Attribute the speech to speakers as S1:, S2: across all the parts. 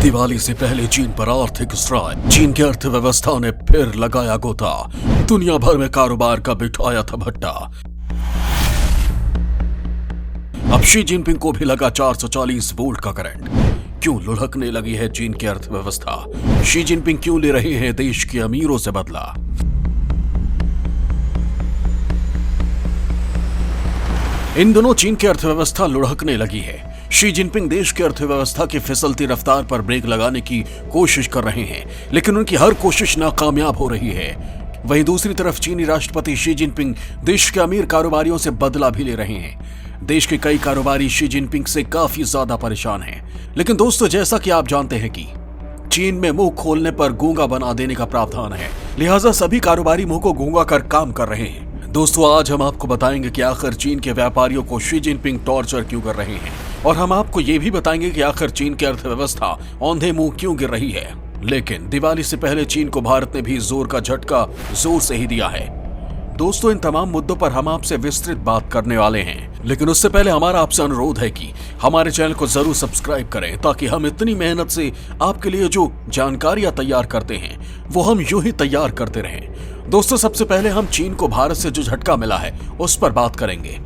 S1: दिवाली से पहले चीन पर आर्थिक स्ट्राइक। चीन की अर्थव्यवस्था ने फिर लगाया गोता। दुनिया भर में कारोबार का बिठाया था भट्टा। अब शी जिनपिंग को भी लगा 440 वोल्ट का करंट। क्यों लुढ़कने लगी है चीन की अर्थव्यवस्था? शी जिनपिंग क्यों ले रहे हैं देश के अमीरों से बदला? इन दिनों चीन की अर्थव्यवस्था लुढ़कने लगी है। शी जिनपिंग देश की अर्थव्यवस्था की फिसलती रफ्तार पर ब्रेक लगाने की कोशिश कर रहे हैं, लेकिन उनकी हर कोशिश नाकामयाब हो रही है। वहीं दूसरी तरफ चीनी राष्ट्रपति शी जिनपिंग देश के अमीर कारोबारियों से बदला भी ले रहे हैं। देश के कई कारोबारी शी जिनपिंग से काफी ज्यादा परेशान हैं। लेकिन दोस्तों, जैसा कि आप जानते हैं कि चीन में मुंह खोलने पर गूंगा बना देने का प्रावधान है, लिहाजा सभी कारोबारी मुंह को गूंगा कर काम कर रहे हैं। दोस्तों, आज हम आपको बताएंगे कि आखिर चीन के व्यापारियों को शी जिनपिंग टॉर्चर क्यों कर रहे हैं, और हम आपको ये भी बताएंगे कि आखिर चीन की अर्थव्यवस्था औंधे मुंह क्यों गिर रही है। लेकिन दिवाली से पहले चीन को भारत ने भी जोर का झटका जोर से ही दिया है। दोस्तों, इन तमाम मुद्दों पर हम आपसे विस्तृत बात करने वाले हैं, लेकिन उससे पहले हमारा आपसे अनुरोध है कि हमारे चैनल को जरूर सब्सक्राइब करें, ताकि हम इतनी मेहनत से आपके लिए जो जानकारियां तैयार करते हैं वो हम यूं ही तैयार करते रहें। दोस्तों, सबसे पहले हम चीन को भारत से जो झटका मिला है उस पर बात करेंगे।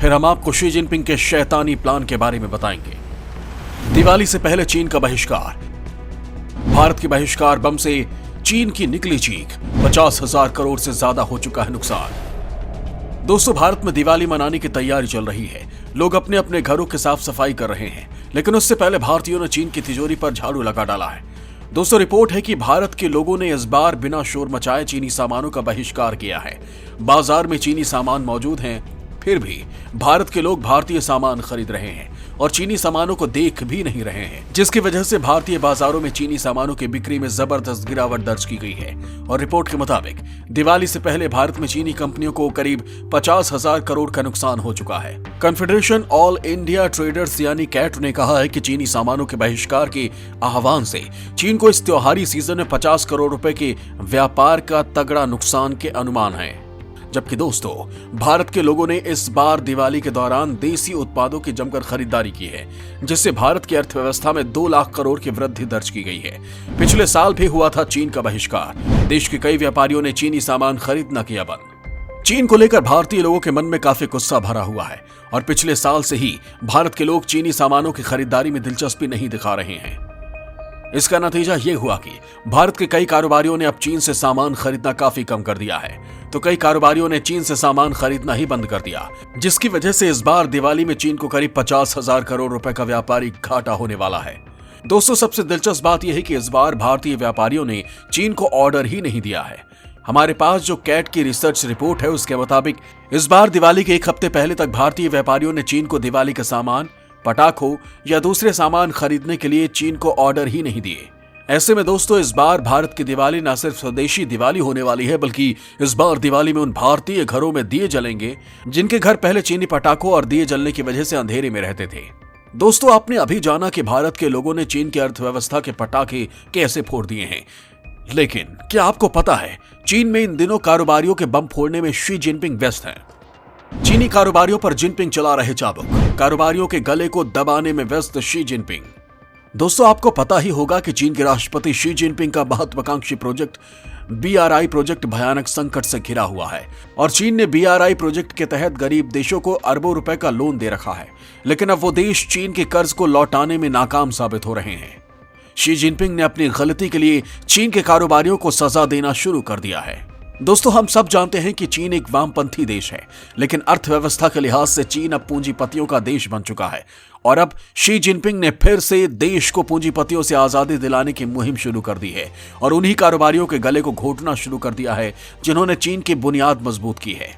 S1: फिर हम आपको शी जिनपिंग के शैतानी प्लान के बारे में बताएंगे। दिवाली से पहले चीन का बहिष्कार। भारत के बहिष्कार बम से चीन की निकली चीख। 50,000 करोड़ से ज्यादा हो चुका है नुकसान। दोस्तों, भारत में दिवाली मनाने की तैयारी चल रही है। लोग अपने अपने घरों की साफ सफाई कर रहे हैं, लेकिन उससे पहले भारतीयों ने चीन की तिजोरी पर झाड़ू लगा डाला है। दोस्तों, रिपोर्ट है कि भारत के लोगों ने इस बार बिना शोर मचाए चीनी सामानों का बहिष्कार किया है। बाजार में चीनी सामान मौजूद हैं, फिर भी भारत के लोग भारतीय सामान खरीद रहे हैं और चीनी सामानों को देख भी नहीं रहे हैं, जिसकी वजह से भारतीय बाजारों में चीनी सामानों की बिक्री में जबरदस्त गिरावट दर्ज की गई है। और रिपोर्ट के मुताबिक दिवाली से पहले भारत में चीनी कंपनियों को करीब 50,000 करोड़ का नुकसान हो चुका है। कॉन्फेडरेशन ऑल इंडिया ट्रेडर्स यानी कैट ने कहा है कि चीनी सामानों के बहिष्कार के आह्वान से चीन को इस त्योहारी सीजन में 50 करोड़ रुपए के व्यापार का तगड़ा नुकसान के अनुमान है। जबकि दोस्तों, भारत के लोगों ने इस बार दिवाली के दौरान देसी उत्पादों की जमकर खरीदारी की है, जिससे भारत की अर्थव्यवस्था में 2 लाख करोड़ की वृद्धि दर्ज की गई है। पिछले साल भी हुआ था चीन का बहिष्कार। देश के कई व्यापारियों ने चीनी सामान खरीदना किया बंद। चीन को लेकर भारतीय लोगों के मन में काफी गुस्सा भरा हुआ है और पिछले साल से ही भारत के लोग चीनी सामानों की खरीदारी में दिलचस्पी नहीं दिखा रहे हैं। इसका नतीजा ये हुआ कि भारत के कई कारोबारियों ने अब चीन से सामान खरीदना काफी कम कर दिया है, तो कई कारोबारियों ने चीन से सामान खरीदना ही बंद कर दिया, जिसकी वजह से इस बार दिवाली में चीन को करीब 50,000 करोड़ रुपए का व्यापारिक घाटा होने वाला है। दोस्तों, सबसे दिलचस्प बात यह है कि इस बार भारतीय व्यापारियों ने चीन को ऑर्डर ही नहीं दिया है। हमारे पास जो कैट की रिसर्च रिपोर्ट है उसके मुताबिक इस बार दिवाली के 1 हफ्ते पहले तक भारतीय व्यापारियों ने चीन को दिवाली के सामान, पटाखों या दूसरे सामान खरीदने के लिए चीन को ऑर्डर ही नहीं दिए। ऐसे में दोस्तों, इस बार भारत की दिवाली न सिर्फ स्वदेशी दिवाली होने वाली है, बल्कि इस बार दिवाली में उन भारतीय घरों में दिए जलेंगे जिनके घर पहले चीनी पटाखों और दिए जलने की वजह से अंधेरे में रहते थे। दोस्तों, आपने अभी जाना कि भारत के लोगों ने चीन की अर्थव्यवस्था के पटाखे कैसे फोड़ दिए हैं, लेकिन क्या आपको पता है चीन में इन दिनों कारोबारियों के बम फोड़ने में शी जिनपिंग व्यस्त हैं। चीनी कारोबारियों पर जिनपिंग चला रहे चाबुक। कारोबारियों के गले को दबाने में व्यस्त शी जिनपिंग। दोस्तों, आपको पता ही होगा कि चीन के राष्ट्रपति शी जिनपिंग का महत्वाकांक्षी प्रोजेक्ट BRI प्रोजेक्ट भयानक संकट से घिरा हुआ है और चीन ने BRI प्रोजेक्ट के तहत गरीब देशों को अरबों रुपए का लोन दे रखा है, लेकिन अब वो देश चीन के कर्ज को लौटाने में नाकाम साबित हो रहे हैं। शी जिनपिंग ने अपनी गलती के लिए चीन के कारोबारियों को सजा देना शुरू कर दिया है। दोस्तों, हम सब जानते हैं कि चीन एक वामपंथी देश है, लेकिन अर्थव्यवस्था के लिहाज से चीन अब पूंजीपतियों का देश बन चुका है और अब शी जिनपिंग ने फिर से देश को पूंजीपतियों से आजादी दिलाने की मुहिम शुरू कर दी है और उन्हीं कारोबारियों के गले को घोटना शुरू कर दिया है जिन्होंने चीन की बुनियाद मजबूत की है।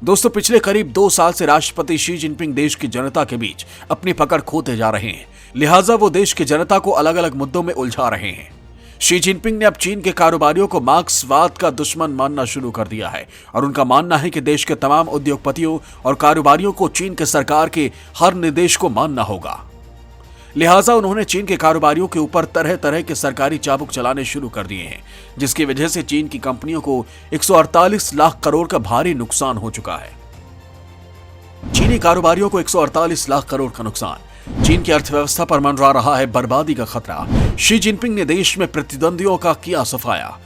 S1: दोस्तों, पिछले करीब 2 साल से राष्ट्रपति शी जिनपिंग देश की जनता के बीच अपनी पकड़ खोते जा रहे हैं, लिहाजा वो देश की जनता को अलग अलग मुद्दों में उलझा रहे हैं। शी जिनपिंग ने अब चीन के कारोबारियों को मार्क्सवाद का दुश्मन मानना शुरू कर दिया है और उनका मानना है कि देश के तमाम उद्योगपतियों और कारोबारियों को चीन के सरकार के हर निर्देश को मानना होगा। लिहाजा उन्होंने चीन के कारोबारियों के ऊपर तरह तरह के सरकारी चाबुक चलाने शुरू कर दिए हैं, जिसकी वजह से चीन की कंपनियों को 148 लाख करोड़ का भारी नुकसान हो चुका है। चीनी कारोबारियों को 148 लाख करोड़ का नुकसान। चीन की अर्थव्यवस्था पर मंडरा रहा है बर्बादी का खतरा। शी जिनपिंग ने देश में प्रतिद्वंदियों का किया सफाया।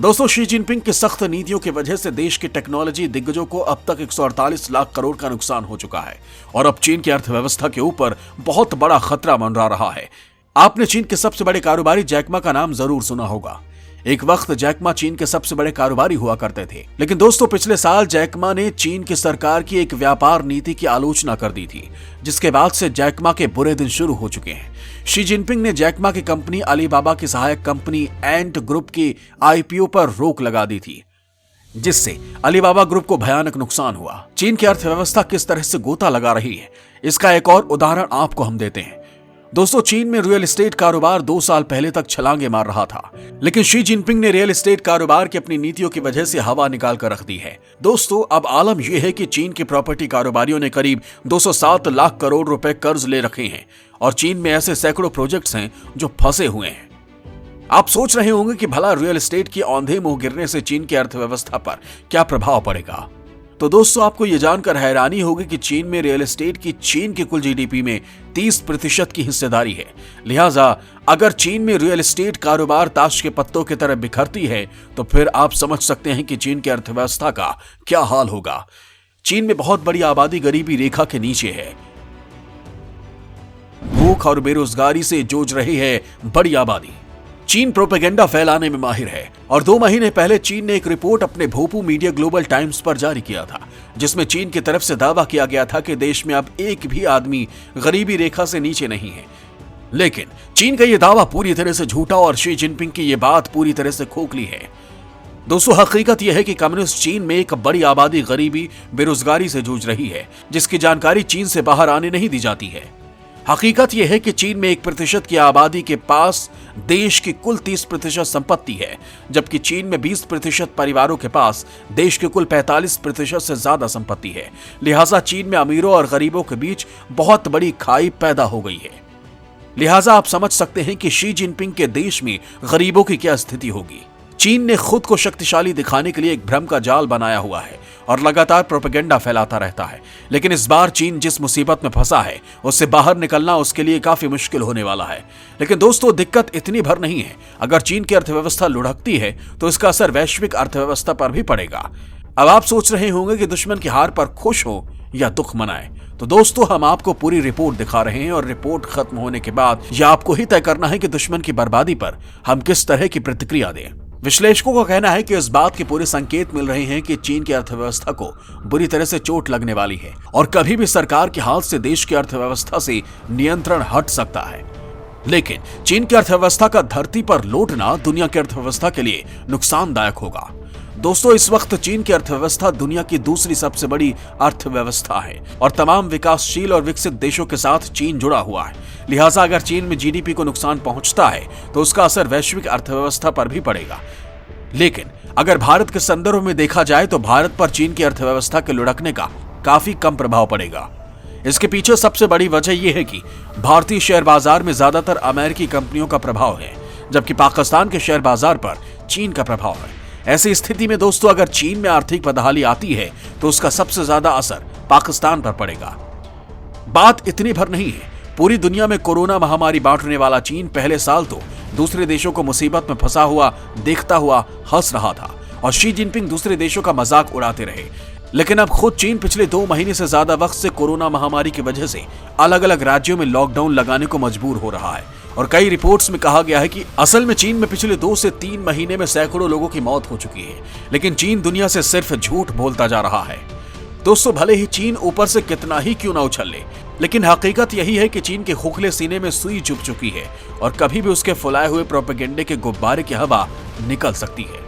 S1: दोस्तों, शी जिनपिंग की सख्त नीतियों की वजह से देश के टेक्नोलॉजी दिग्गजों को अब तक 148 लाख करोड़ का नुकसान हो चुका है और अब चीन की अर्थव्यवस्था के ऊपर बहुत बड़ा खतरा मंडरा रहा है। आपने चीन के सबसे बड़े कारोबारी जैक मा का नाम जरूर सुना होगा। एक वक्त जैक मा चीन के सबसे बड़े कारोबारी हुआ करते थे, लेकिन दोस्तों पिछले साल जैक मा ने चीन की सरकार की एक व्यापार नीति की आलोचना कर दी थी, जिसके बाद से जैक मा के बुरे दिन शुरू हो चुके हैं। शी जिनपिंग ने जैक मा की कंपनी अलीबाबा की सहायक कंपनी एंट ग्रुप की आईपीओ पर रोक लगा दी थी, जिससे अलीबाबा ग्रुप को भयानक नुकसान हुआ। चीन की अर्थव्यवस्था किस तरह से गोता लगा रही है, इसका एक और उदाहरण आपको हम देते हैं। दोस्तों, चीन में रियल एस्टेट कारोबार 2 साल पहले तक छलांगे मार रहा था, लेकिन शी जिनपिंग ने रियल एस्टेट कारोबार की अपनी नीतियों की वजह से हवा निकाल कर रख दी है। दोस्तों, अब आलम यह है कि चीन के प्रॉपर्टी कारोबारियों ने करीब 207 लाख करोड़ रुपए कर्ज ले रखे हैं और चीन में ऐसे सैकड़ों प्रोजेक्ट्स हैं जो फंसे हुए हैं। आप सोच रहे होंगे कि भला रियल एस्टेट की औंधे मुंह गिरने से चीन की अर्थव्यवस्था पर क्या प्रभाव पड़ेगा। तो दोस्तों, आपको यह जानकर हैरानी होगी कि चीन में रियल एस्टेट की चीन के कुल जीडीपी में 30% की हिस्सेदारी है। लिहाजा अगर चीन में रियल एस्टेट कारोबार ताश के पत्तों की तरह बिखरती है तो फिर आप समझ सकते हैं कि चीन की अर्थव्यवस्था का क्या हाल होगा। चीन में बहुत बड़ी आबादी गरीबी रेखा के नीचे है। भूख और बेरोजगारी से जूझ रही है बड़ी आबादी। चीन प्रोपेगेंडा फैलाने में माहिर है और 2 महीने पहले चीन ने एक रिपोर्ट अपने भोपू मीडिया ग्लोबल टाइम्स पर जारी किया था, जिसमें चीन की तरफ से दावा किया गया था कि देश में अब एक भी आदमी गरीबी रेखा से नीचे नहीं है। लेकिन चीन का यह दावा पूरी तरह से झूठा और शी जिनपिंग की यह बात पूरी तरह से खोखली है। दोस्तों, हकीकत यह है कि कम्युनिस्ट चीन में एक बड़ी आबादी गरीबी बेरोजगारी से जूझ रही है, जिसकी जानकारी चीन से बाहर आने नहीं दी जाती है। हकीकत यह है कि चीन में 1% की आबादी के पास देश की कुल 30% संपत्ति है, जबकि चीन में 20% परिवारों के पास देश के कुल 45% से ज्यादा संपत्ति है। लिहाजा चीन में अमीरों और गरीबों के बीच बहुत बड़ी खाई पैदा हो गई है। लिहाजा आप समझ सकते हैं कि शी जिनपिंग के देश में गरीबों की क्या स्थिति होगी। चीन ने खुद को शक्तिशाली दिखाने के लिए एक भ्रम का जाल बनाया हुआ है और लगातार प्रोपेगेंडा फैलाता रहता है, लेकिन इस बार चीन जिस मुसीबत में फंसा है उससे बाहर निकलना उसके लिए काफी मुश्किल होने वाला है। लेकिन दोस्तों, दिक्कत इतनी भर नहीं है। अगर चीन की अर्थव्यवस्था लुढ़कती है तो इसका असर वैश्विक अर्थव्यवस्था पर भी पड़ेगा। अब आप सोच रहे होंगे कि दुश्मन की हार पर खुश हो या दुख मनाए। तो दोस्तों, हम आपको पूरी रिपोर्ट दिखा रहे हैं और रिपोर्ट खत्म होने के बाद यह आपको ही तय करना है कि दुश्मन की बर्बादी पर हम किस तरह की प्रतिक्रिया दें। विश्लेषकों का कहना है कि इस बात के पूरे संकेत मिल रहे हैं कि चीन की अर्थव्यवस्था को बुरी तरह से चोट लगने वाली है और कभी भी सरकार के हाथ से देश की अर्थव्यवस्था से नियंत्रण हट सकता है। लेकिन चीन की अर्थव्यवस्था का धरती पर लौटना दुनिया की अर्थव्यवस्था के लिए नुकसानदायक होगा। दोस्तों, इस वक्त चीन की अर्थव्यवस्था दुनिया की दूसरी सबसे बड़ी अर्थव्यवस्था है और तमाम विकासशील और विकसित देशों के साथ चीन जुड़ा हुआ है। लिहाजा अगर चीन में जीडीपी को नुकसान पहुंचता है तो उसका असर वैश्विक अर्थव्यवस्था पर भी पड़ेगा। लेकिन अगर भारत के संदर्भ में देखा जाए तो भारत पर चीन की अर्थव्यवस्था के लुढ़कने का काफी कम प्रभाव पड़ेगा। इसके पीछे सबसे बड़ी वजह यह है कि भारतीय शेयर बाजार में ज्यादातर अमेरिकी कंपनियों का प्रभाव है, जबकि पाकिस्तान के शेयर बाजार पर चीन का प्रभाव है। ऐसी स्थिति में दोस्तों, अगर चीन में आर्थिक बदहाली आती है तो उसका सबसे ज्यादा असर पाकिस्तान पर पड़ेगा। बात इतनी भर नहीं है। पूरी दुनिया में कोरोना महामारी बांटने वाला चीन पहले साल तो दूसरे देशों को मुसीबत में फंसा हुआ देखता हुआ हंस रहा था और शी जिनपिंग दूसरे देशों का मजाक उड़ाते रहे। लेकिन अब खुद चीन पिछले 2 महीने से ज्यादा वक्त से कोरोना महामारी की वजह से अलग अलग राज्यों में लॉकडाउन लगाने को मजबूर हो रहा है और कई रिपोर्ट्स में कहा गया है कि असल में चीन में पिछले 2 से 3 महीने में सैकड़ों लोगों की मौत हो चुकी है। लेकिन चीन दुनिया से सिर्फ झूठ बोलता जा रहा है। दोस्तों, भले ही चीन ऊपर से कितना ही क्यों ना उछले, लेकिन हकीकत यही है कि चीन के खोखले सीने में सुई चुभ चुकी है और कभी भी उसके फुलाए हुए प्रोपेगेंडे के गुब्बारे की हवा निकल सकती है।